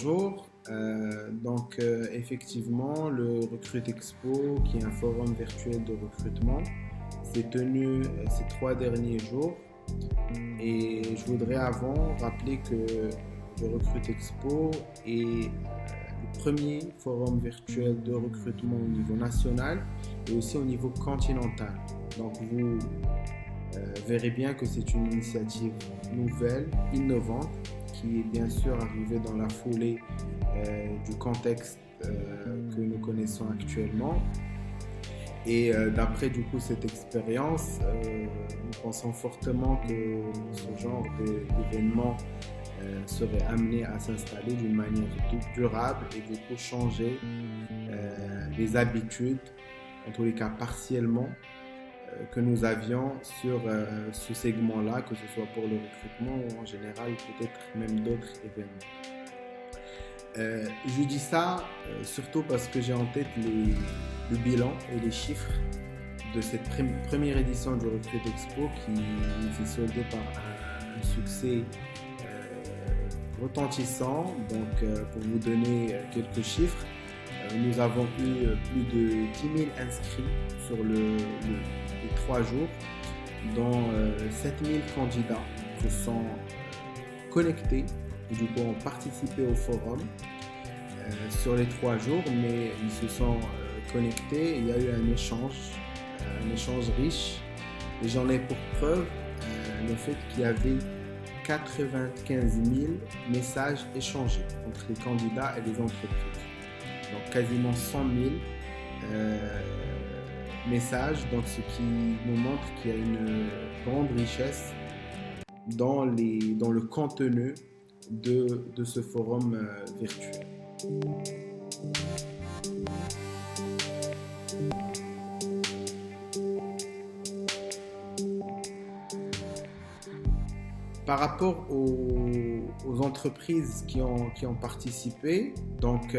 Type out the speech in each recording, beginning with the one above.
Bonjour. Effectivement, le Recrute Expo, qui est un forum virtuel de recrutement, s'est tenu ces 3 derniers jours. Et je voudrais avant rappeler que le Recrute Expo est le premier forum virtuel de recrutement au niveau national et aussi au niveau continental. Donc vous verrez bien que c'est une initiative nouvelle, innovante, qui est bien sûr arrivée dans la foulée du contexte que nous connaissons actuellement. Et d'après du coup cette expérience, nous pensons fortement que ce genre d'événement serait amené à s'installer d'une manière durable et du coup changer les habitudes, en tous les cas partiellement, que nous avions sur ce segment-là, que ce soit pour le recrutement ou en général peut-être même d'autres événements. Je dis ça surtout parce que j'ai en tête le bilan et les chiffres de cette première édition du Recrute Expo qui s'est soldée par un succès retentissant. Donc pour vous donner quelques chiffres, nous avons eu plus de 10 000 inscrits sur les 3 jours, dont 7 000 candidats se sont connectés et du coup ont participé au forum sur les 3 jours, mais ils se sont connectés. Il y a eu un échange riche, et j'en ai pour preuve le fait qu'il y avait 95 000 messages échangés entre les candidats et les entreprises. Donc quasiment 100 000 messages, donc ce qui nous montre qu'il y a une grande richesse dans le contenu de ce forum virtuel. Par rapport aux entreprises qui ont participé, donc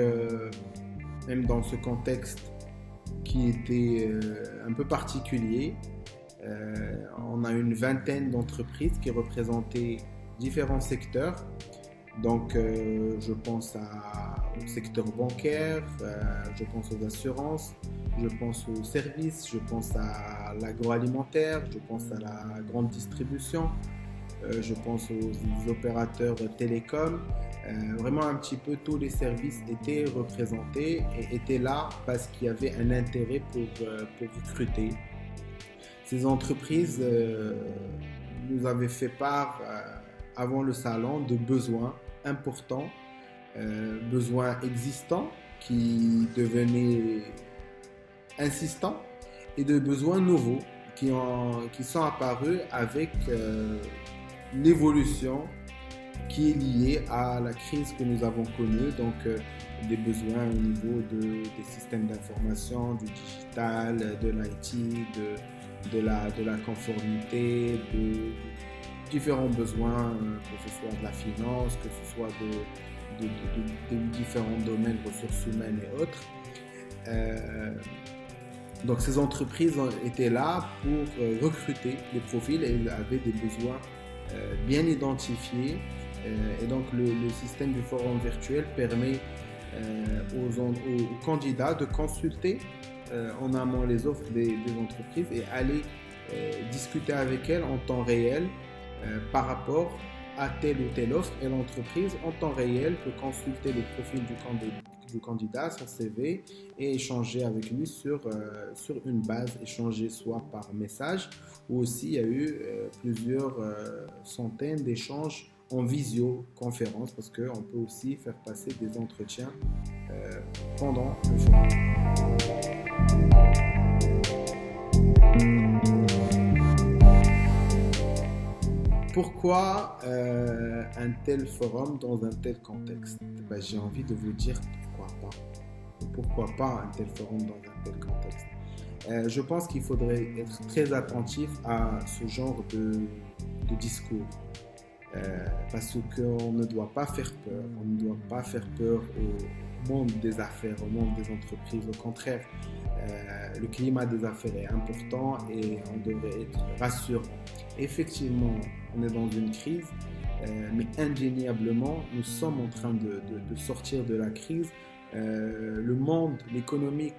même dans ce contexte qui était un peu particulier, on a une vingtaine d'entreprises qui représentaient différents secteurs. Donc je pense au secteur bancaire, je pense aux assurances, je pense aux services, je pense à l'agroalimentaire, je pense à la grande distribution, je pense aux opérateurs télécoms. Vraiment un petit peu tous les services étaient représentés et étaient là parce qu'il y avait un intérêt pour recruter. Ces entreprises nous avaient fait part avant le salon de besoins importants, besoins existants qui devenaient insistants et de besoins nouveaux qui sont apparus avec l'évolution qui est liée à la crise que nous avons connue, donc des besoins au niveau des systèmes d'information, du digital, de l'IT, de la conformité, de différents besoins, que ce soit de la finance, que ce soit de différents domaines, ressources humaines et autres. Donc ces entreprises étaient là pour recruter des profils et avaient des besoins bien identifiés. Et donc le système du forum virtuel permet aux candidats de consulter en amont les offres des entreprises et aller discuter avec elles en temps réel par rapport à telle ou telle offre, et l'entreprise en temps réel peut consulter le profil du candidat, son CV, et échanger avec lui sur une base, échanger soit par message, ou aussi il y a eu plusieurs centaines d'échanges en visioconférence, parce qu'on peut aussi faire passer des entretiens pendant le forum. Pourquoi un tel forum dans un tel contexte? J'ai envie de vous dire pourquoi pas. Pourquoi pas un tel forum dans un tel contexte? Je pense qu'il faudrait être très attentif à ce genre de discours. Parce qu'on ne doit pas faire peur. On ne doit pas faire peur au monde des affaires, au monde des entreprises. Au contraire, le climat des affaires est important et on devrait être rassurant. Effectivement, on est dans une crise, mais indéniablement, nous sommes en train de sortir de la crise. Le monde, l'économie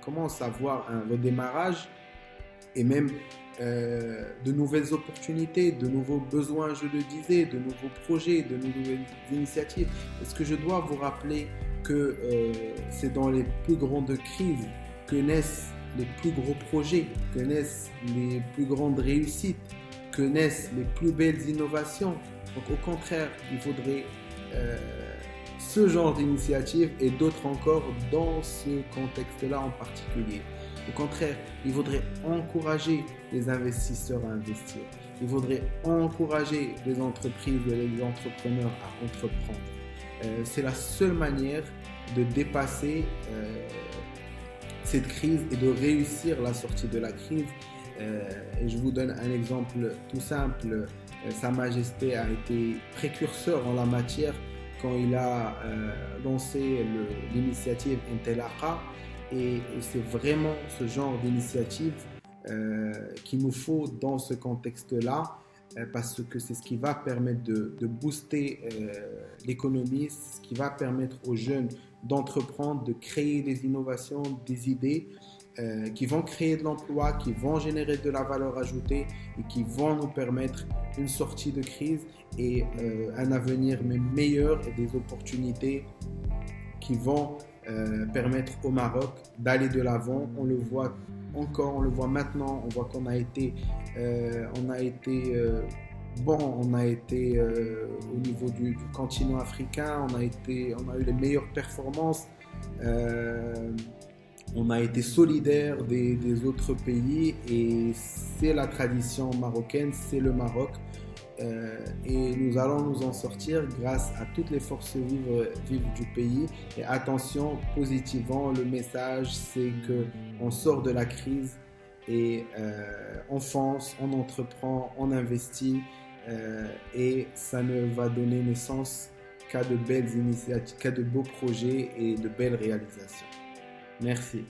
commence à voir un redémarrage et même de nouvelles opportunités, de nouveaux besoins, je le disais, de nouveaux projets, de nouvelles initiatives. Est-ce que je dois vous rappeler que c'est dans les plus grandes crises que naissent les plus gros projets, que naissent les plus grandes réussites, que naissent les plus belles innovations. Donc au contraire, il faudrait ce genre d'initiative et d'autres encore dans ce contexte-là en particulier. Au contraire, il faudrait encourager les investisseurs à investir. Il faudrait encourager les entreprises et les entrepreneurs à entreprendre. C'est la seule manière de dépasser cette crise et de réussir la sortie de la crise. Et je vous donne un exemple tout simple. Sa Majesté a été précurseur en la matière quand il a lancé l'initiative Intelaqa. Et c'est vraiment ce genre d'initiative qu'il nous faut dans ce contexte-là, parce que c'est ce qui va permettre de booster l'économie, c'est ce qui va permettre aux jeunes d'entreprendre, de créer des innovations, des idées qui vont créer de l'emploi, qui vont générer de la valeur ajoutée et qui vont nous permettre une sortie de crise et un avenir même meilleur et des opportunités qui vont permettre au Maroc d'aller de l'avant. On le voit encore, on le voit maintenant, on voit qu'on a été au niveau du continent africain, on a eu les meilleures performances, on a été solidaire des autres pays et c'est la tradition marocaine, c'est le Maroc. Et nous allons nous en sortir grâce à toutes les forces vives du pays. Et attention, positivement, le message c'est qu'on sort de la crise et on fonce, on entreprend, on investit et ça ne va donner naissance qu'à de belles initiatives, qu'à de beaux projets et de belles réalisations. Merci.